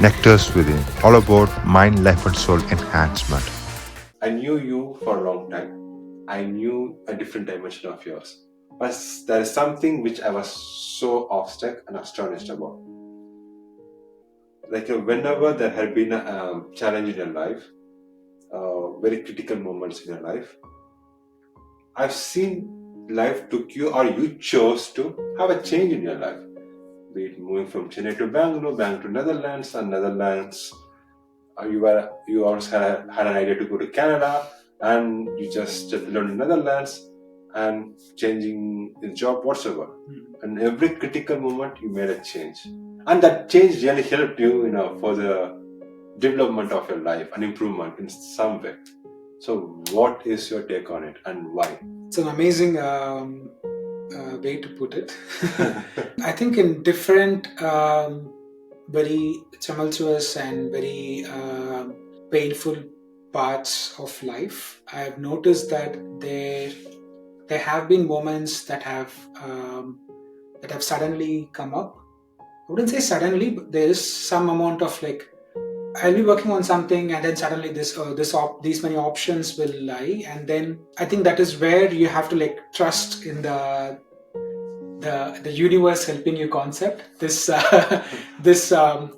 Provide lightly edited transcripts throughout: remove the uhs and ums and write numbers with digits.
Nectars Within, all about mind, life, and soul enhancement. I knew you for a long time. I knew a different dimension of yours. But there is something which I was so awestruck and astonished about. Whenever there had been a challenge in your life, very critical moments in your life, I've seen life took you or you chose to have a change in your life. Be it moving from Chennai to Bangalore, Bangalore to Netherlands, and Netherlands. You also had an idea to go to Canada, and you just learned in Netherlands and changing the job whatsoever. And every critical moment you made a change, and that change really helped you, for the development of your life and improvement in some way. So, what is your take on it, and why? It's an amazing way to put it. I think in different, very tumultuous and very painful parts of life, I've noticed that there have been moments that have suddenly come up. I wouldn't say suddenly, but there is some amount of I'll be working on something, and then suddenly these many options will lie, and then I think that is where you have to trust in the universe helping you concept. This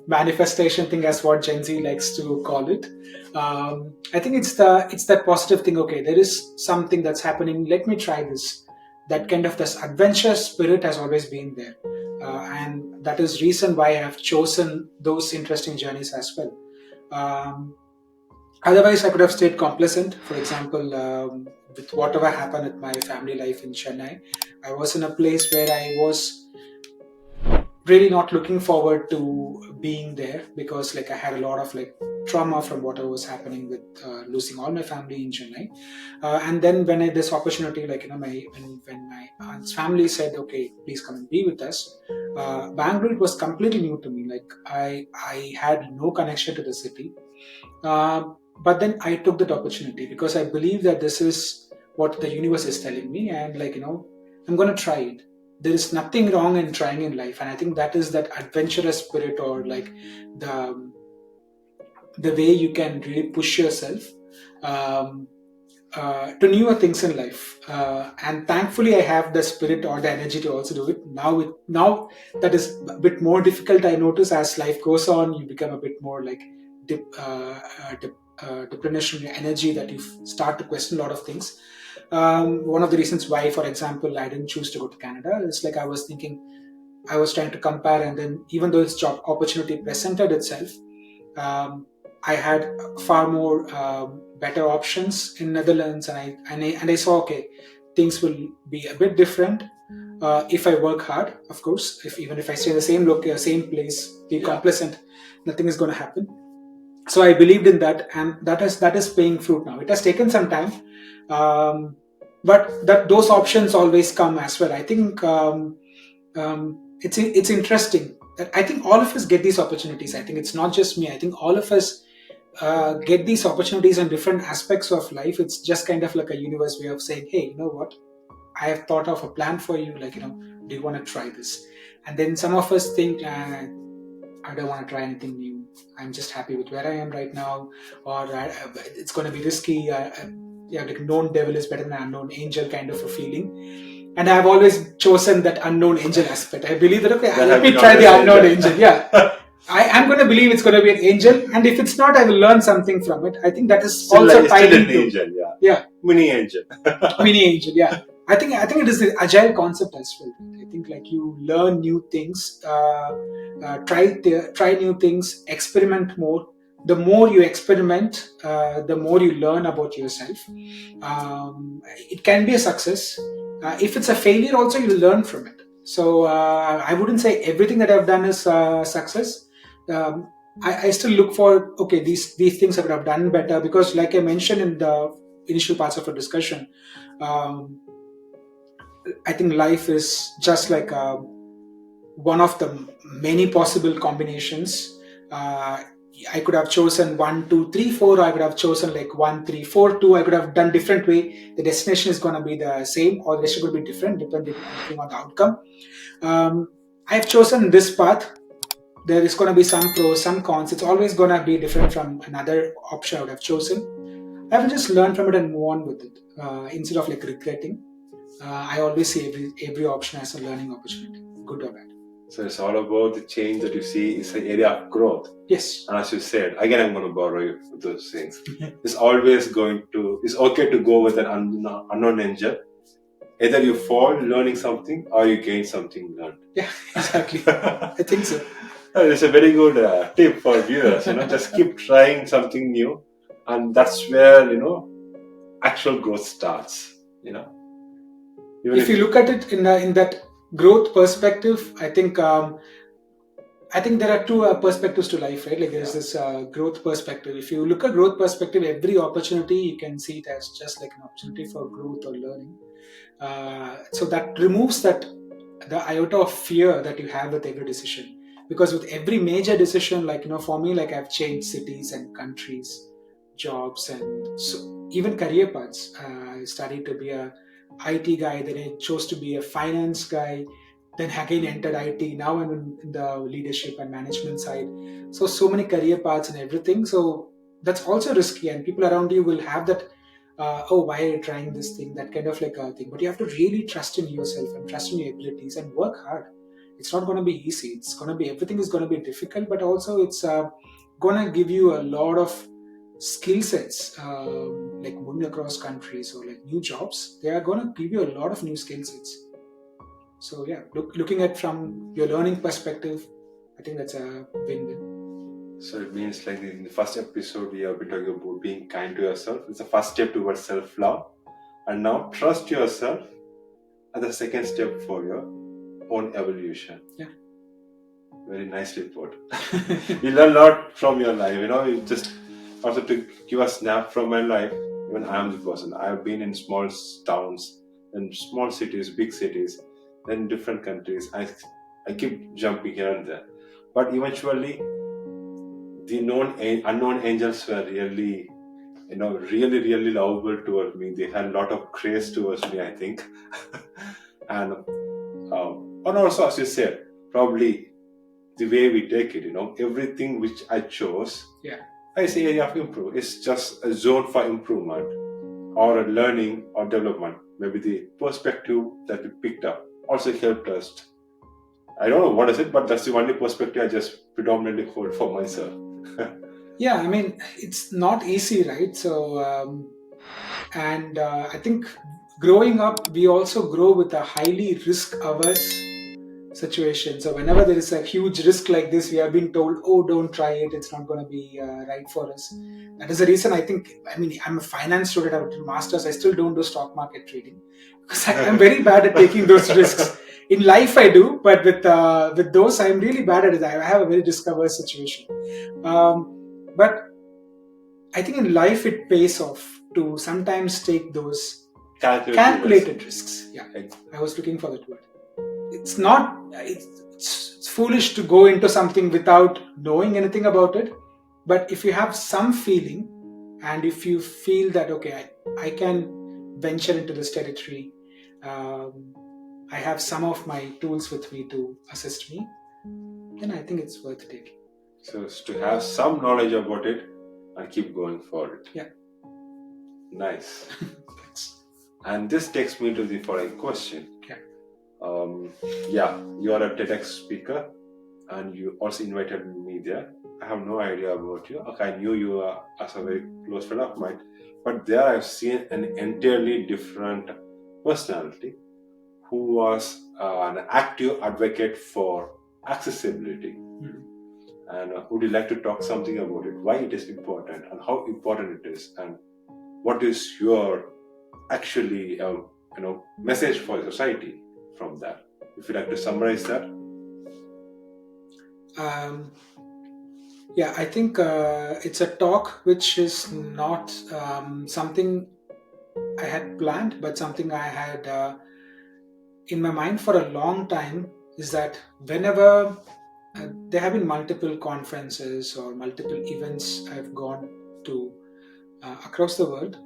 manifestation thing, as what Gen Z likes to call it. I think it's that positive thing. Okay, there is something that's happening. Let me try this. That kind of this adventure spirit has always been there, and that is reason why I have chosen those interesting journeys as well. Otherwise, I could have stayed complacent. For example, with whatever happened with my family life in Chennai, I was in a place where I was really not looking forward to being there, because I had a lot of trauma from whatever was happening with losing all my family in Chennai. And then when this opportunity, when my aunt's family said, okay, please come and be with us, Bangalore, it was completely new to me. I had no connection to the city. But then I took that opportunity because I believe that this is what the universe is telling me, and I'm going to try it. There is nothing wrong in trying in life, and I think that is that adventurous spirit, or the way you can really push yourself um, to newer things in life. And thankfully, I have the spirit or the energy to also do it. Now that is a bit more difficult. I notice as life goes on, you become a bit more depletion in your energy, that you start to question a lot of things. One of the reasons why, for example, I didn't choose to go to Canada is I was thinking, I was trying to compare, and then even though this job opportunity presented itself, I had far more better options in Netherlands, and I saw, okay, things will be a bit different if I work hard. Of course, even if I stay in the same place, be complacent, nothing is going to happen. So I believed in that, and that is paying fruit now. It has taken some time, but that those options always come as well. I think it's interesting that I think all of us get these opportunities. I think it's not just me. I think all of us get these opportunities in different aspects of life. It's just kind of like a universe way of saying, hey, you know what? I have thought of a plan for you. Do you want to try this? And then some of us think, I don't want to try anything new. I'm just happy with where I am right now, or it's going to be risky. Known devil is better than unknown angel kind of a feeling. And I've always chosen that unknown angel aspect. I believe that, okay, let me try the unknown angel. Yeah. I'm going to believe it's going to be an angel, and if it's not, I will learn something from it. I think that is still also tied into angel, yeah. Mini angel. Mini angel, yeah. I think it is the agile concept as well. I think you learn new things, try new things, experiment more. The more you experiment, the more you learn about yourself. It can be a success. If it's a failure, also you will learn from it. So I wouldn't say everything that I've done is success. I still look for, okay, these things I could have done better, because like I mentioned in the initial parts of the discussion, I think life is just one of the many possible combinations. I could have chosen 1, 2, 3, 4. I could have chosen 1, 3, 4, 2. I could have done different way. The destination is going to be the same, or the destination could be different depending on the outcome. I have chosen this path. there is going to be some pros, some cons. It's always going to be different from another option I would have chosen. I will just learn from it and move on with it instead of like regretting. I always see every option as a learning opportunity, good or bad. So it's all about the change that you see is an area of growth. Yes. And as you said, again, I'm going to borrow you for those things. It's always it's okay to go with an unknown angel. Either you fall learning something or you gain something learned. Yeah, exactly. I think so. It's a very good tip for viewers. Just keep trying something new, and that's where actual growth starts. Even if you look at it in that growth perspective, I think there are two perspectives to life, right? Like there's this growth perspective. If you look at growth perspective, every opportunity you can see it as just like an opportunity for growth or learning. So that removes the iota of fear that you have with every decision. Because with every major decision, like for me, like I've changed cities and countries, jobs, and so even career paths. I studied to be a IT guy, then I chose to be a finance guy, then again entered IT. Now I'm in the leadership and management side. So many career paths and everything. So that's also risky, and people around you will have that. Oh, why are you trying this thing? That kind of like a thing. But you have to really trust in yourself and trust in your abilities and work hard. It's not going to be easy. It's going to be everything is going to be difficult, but also it's going to give you a lot of skill sets, like moving across countries or like new jobs. They are going to give you a lot of new skill sets. So yeah, looking at from your learning perspective, I think that's a win-win. So it means like in the first episode we have been talking about being kind to yourself. It's the first step towards self-love, and now trust yourself as the second step for your own evolution. Yeah. Very nicely put. You learn a lot from your life. You just also to give a snap from my life. Even I am the person. I have been in small towns, in small cities, big cities, then different countries. I keep jumping here and there, but eventually, the unknown angels were really, really lovable towards me. They had a lot of grace towards me, I think, and also as you said, probably the way we take it, everything which I chose, I say area of improve. It's just a zone for improvement or a learning or development. Maybe the perspective that we picked up also helped us. I don't know what is it, but that's the only perspective I just predominantly hold for myself. Yeah, I mean, it's not easy, right? So, I think growing up, we also grow with a highly risk-averse situation. So, whenever there is a huge risk like this, we have been told, "Oh, don't try it; it's not going to be right for us." That is the reason I think. I mean, I'm a finance student. I did masters. I still don't do stock market trading because I'm very bad at taking those risks. In life, I do, but with those, I'm really bad at it. I have a very risk-averse situation. But I think in life it pays off to sometimes take those calculated risks. Yeah, I was looking for that word. It's not. It's foolish to go into something without knowing anything about it. But if you have some feeling, and if you feel that okay, I can venture into this territory, I have some of my tools with me to assist me, then I think it's worth taking. So it's to have some knowledge about it and keep going for it. Yeah. Nice. Thanks. And this takes me to the following question. You are a TEDx speaker and you also invited me there. I have no idea about you. Okay, I knew you as a very close friend of mine, but there I've seen an entirely different personality who was an active advocate for accessibility. Mm-hmm. And would you like to talk something about it? Why it is important and how important it is, and what is your actually message for society from that? If you'd like to summarize that. I think it's a talk which is not something I had planned, but something I had in my mind for a long time. Is that whenever there have been multiple conferences or multiple events I've gone to across the world,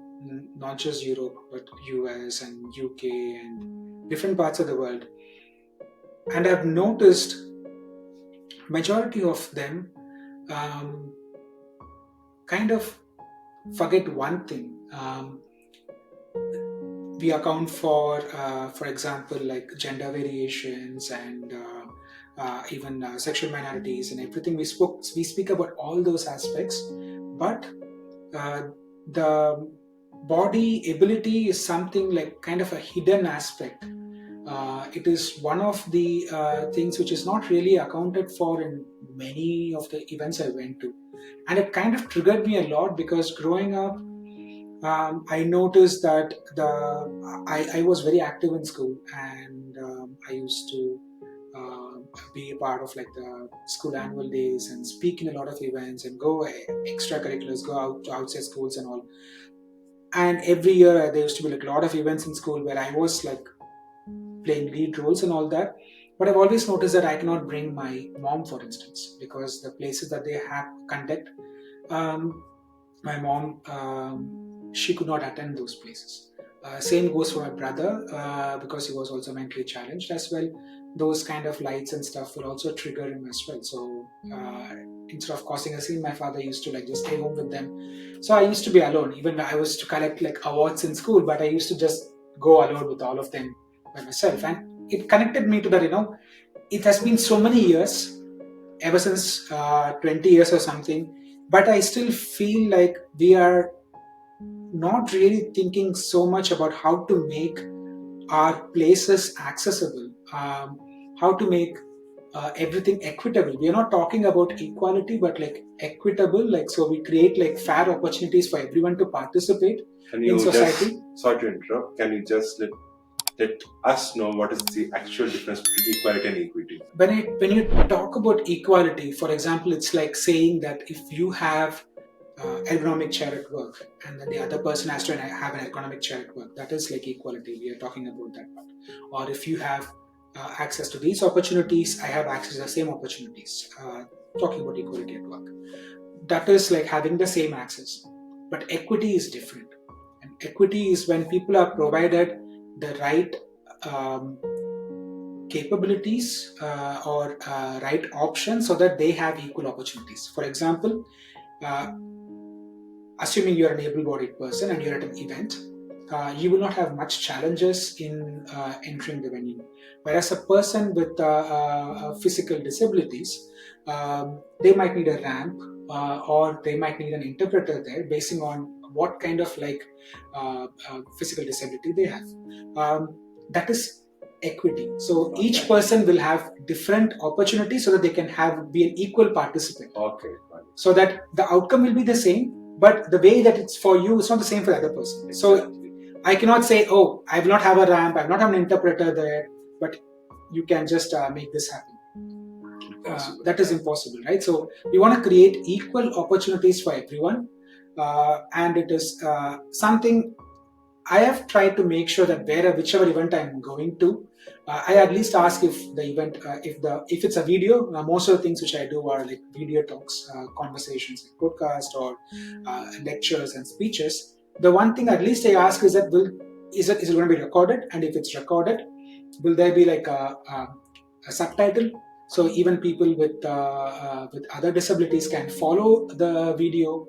not just Europe, but US and UK and different parts of the world. And I've noticed majority of them um, kind of forget one thing. We account for example, like gender variations and even sexual minorities and everything. We speak about all those aspects, but uh, the body ability is something like kind of a hidden aspect. It is one of the things which is not really accounted for in many of the events I went to, and it kind of triggered me a lot because growing up, I noticed that I was very active in school, and I used to be a part of like the school annual days and speak in a lot of events and go extracurriculars, go out to outside schools and all. And every year there used to be like a lot of events in school where I was like playing lead roles and all that. But I've always noticed that I cannot bring my mom, for instance, because the places that they have conduct, um, my mom, she could not attend those places. Same goes for my brother, because he was also mentally challenged as well. Those kind of lights and stuff will also trigger him as well. So instead of causing a scene, my father used to like just stay home with them. So I used to be alone. Even I was to collect like awards in school, but I used to just go alone with all of them by myself. And it connected me to that. It has been so many years, ever since 20 years or something, but I still feel like we are not really thinking so much about how to make our places accessible, how to make everything equitable. We are not talking about equality, but like equitable, like so we create like fair opportunities for everyone to participate Can in you society. just, sorry to interrupt, can you just let us know what is the actual difference between equality and equity? When you talk about equality, for example, it's like saying that if you have ergonomic chair at work, and then the other person has to have an ergonomic chair at work, that is like equality. We are talking about that part. Or if you have access to these opportunities, I have access to the same opportunities. Talking about equality at work, that is like having the same access. But equity is different, and equity is when people are provided the right um, capabilities or right options so that they have equal opportunities. For example, uh, assuming you're an able-bodied person and you're at an event, you will not have much challenges in entering the venue. Whereas a person with physical disabilities, they might need a ramp, or they might need an interpreter there, basing on what kind of like physical disability they have. That is equity. So each person will have different opportunities so that they can have be an equal participant. Okay. So that the outcome will be the same, but the way that it's for you is not the same for the other person. Exactly. So I cannot say, oh, I will not have a ramp, I will not have an interpreter there, but you can just make this happen. That is impossible, right? So we want to create equal opportunities for everyone, and it is something I have tried to make sure that whichever event I'm going to, I at least ask if the event, if it's a video. Most of the things which I do are like video talks, conversations, like podcast or lectures and speeches. The one thing at least I ask is that is it going to be recorded, and if it's recorded, will there be like a subtitle, so even people with other disabilities can follow the video.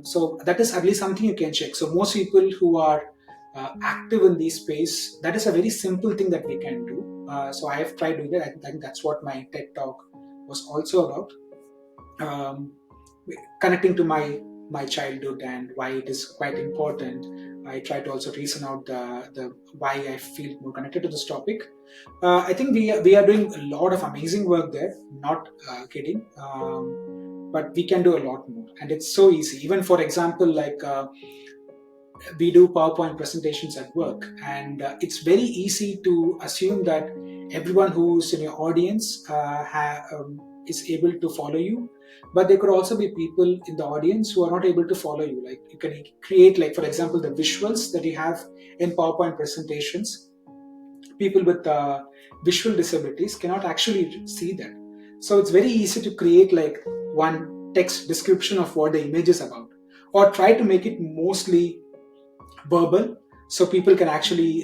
So that is at least something you can check. So most people who are active in this space, that is a very simple thing that we can do. So I have tried doing that. I think that's what my TED talk was also about, um, connecting to my childhood and why it is quite important. I try to also reason out the why I feel more connected to this topic. I think we are doing a lot of amazing work there. Not kidding, but we can do a lot more, and it's so easy. Even for example, like we do PowerPoint presentations at work, and it's very easy to assume that everyone who's in your audience is able to follow you, but there could also be people in the audience who are not able to follow you. Like you can create, like for example, the visuals that you have in PowerPoint presentations. People with visual disabilities cannot actually see that, so it's very easy to create like one text description of what the image is about, or try to make it mostly verbal, so people can actually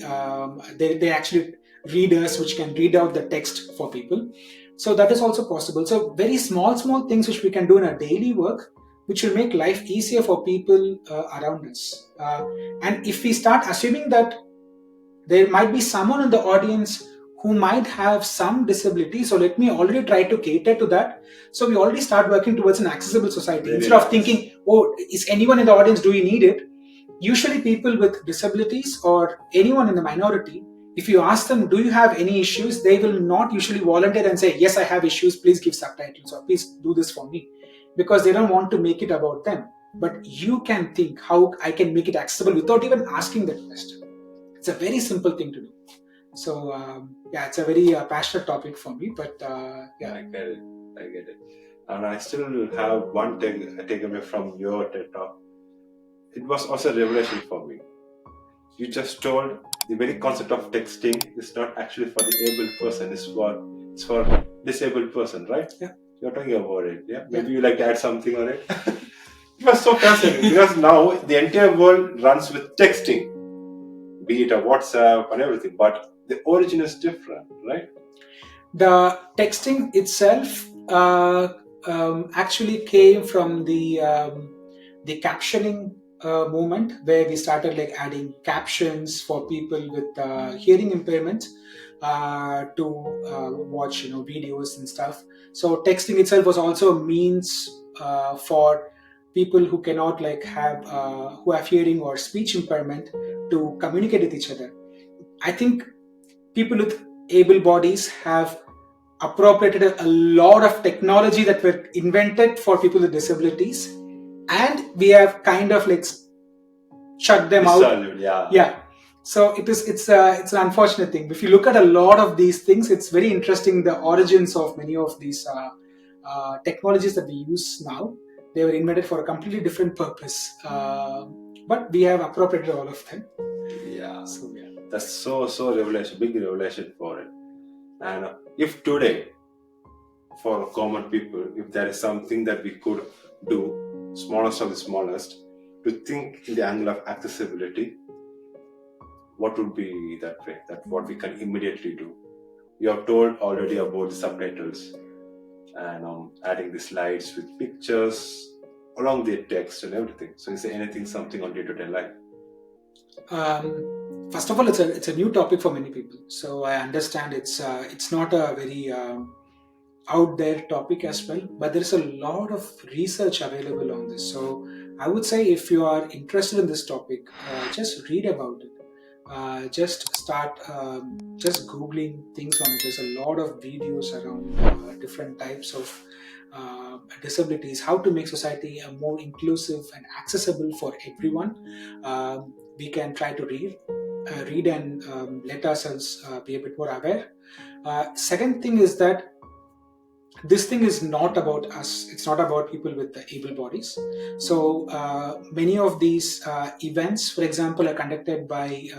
they actually readers which can read out the text for people. So that is also possible. So very small things which we can do in our daily work, which will make life easier for people around us. And if we start assuming that there might be someone in the audience who might have some disability, so let me already try to cater to that. So we already start working towards an accessible society. Very Instead of nice. thinking, oh, is anyone in the audience, do you need it? Usually people with disabilities or anyone in the minority, if you ask them, do you have any issues, they will not usually volunteer and say, yes, I have issues, please give subtitles or please do this for me, because they don't want to make it about them. But you can think how I can make it accessible without even asking that question. It's a very simple thing to do. So yeah, it's a very passionate topic for me, but yeah. I get it. And I still have one takeaway from your TED talk. It was also a revelation for me. You just told the very concept of texting is not actually for the able person, it's for disabled person, right? Yeah. You're talking about it, yeah? Maybe Yeah. you like to add something on it? It was so fascinating because now the entire world runs with texting, be it a WhatsApp and everything, but the origin is different, right? The texting itself actually came from the captioning movement, where we started like adding captions for people with hearing impairment to watch videos and stuff. So texting itself was also a means for people who cannot like have who have hearing or speech impairment to communicate with each other. I think people with able bodies have appropriated a lot of technology that were invented for people with disabilities, and we have kind of like shut them out. Dissolved, yeah. Yeah. So it's an unfortunate thing. If you look at a lot of these things, it's very interesting the origins of many of these technologies that we use now. They were invented for a completely different purpose, but we have appropriated all of them. Yeah. So yeah. That's so revelation, big revelation for it. And if today, for common people, if there is something that we could do, smallest of the smallest, to think in the angle of accessibility, what would be that way? That what we can immediately do? You have told already about the subtitles and adding the slides with pictures along the text and everything. So is there anything, something on day-to-day life? First of all, it's a new topic for many people. So I understand it's not a very out there topic as well, but there is a lot of research available on this. So I would say if you are interested in this topic, just read about it. Just start just googling things on it. There's a lot of videos around different types of disabilities, how to make society more inclusive and accessible for everyone. We can try to read and let ourselves be a bit more aware. Second thing is that this thing is not about us. It's not about people with able bodies. So many of these events, for example, are conducted by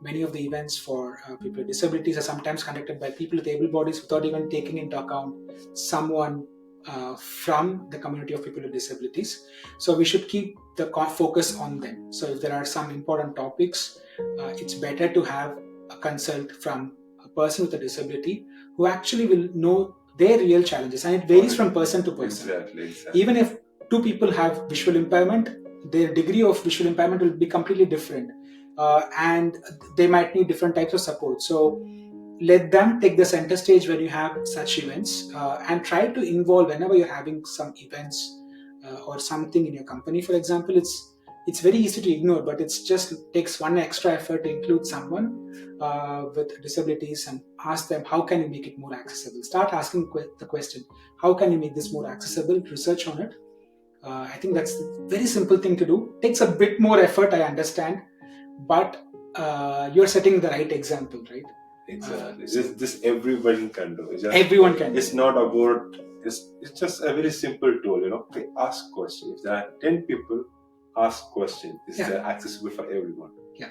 many of the events for people with disabilities are sometimes conducted by people with able bodies without even taking into account someone from the community of people with disabilities. So we should keep the focus on them. So if there are some important topics, it's better to have a consult from a person with a disability who actually will know their real challenges, and it varies from person to person. Exactly. Even if two people have visual impairment, their degree of visual impairment will be completely different, and they might need different types of support. So let them take the center stage when you have such events, and try to involve whenever you're having some events or something in your company. For example, it's very easy to ignore, but it just takes one extra effort to include someone with disabilities and ask them, how can you make it more accessible? Start asking the question, how can you make this more accessible? Research on it. I think that's a very simple thing to do. Takes a bit more effort, I understand, but you're setting the right example, right? Exactly. This everyone can do. Everyone can do. It's not about. It's just a very simple tool. Okay, ask questions. If there are 10 people, ask questions. Is that accessible for everyone? Yeah.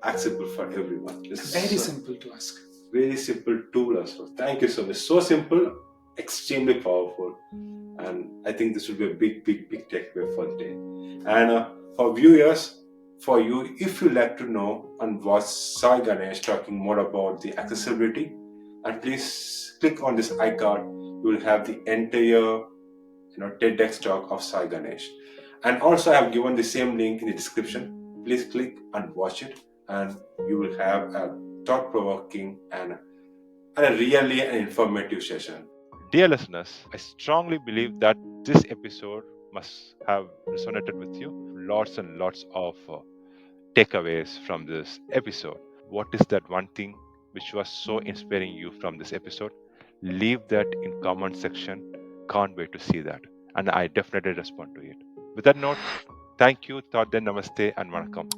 Accessible for everyone. It's very simple to ask. Very simple tool as well. Thank you so much. So simple, extremely powerful, and I think this will be a big takeaway for the day. And for viewers, for you, if you like to know and watch Saiganesh talking more about the accessibility, And please click on this icon. You will have the entire TEDx talk of Saiganesh. And also I have given the same link in the description. Please click and watch it, and you will have a thought-provoking and a really an informative session. Dear listeners, I strongly believe that this episode must have resonated with you. Lots and lots of takeaways from this episode. What is that one thing which was so inspiring you from this episode? Leave that in comment section. Can't wait to see that. And I definitely respond to it. With that note, thank you, Tadde, Namaste, and Vanakkam.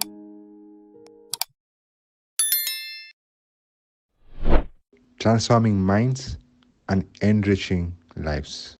Transforming minds and enriching lives.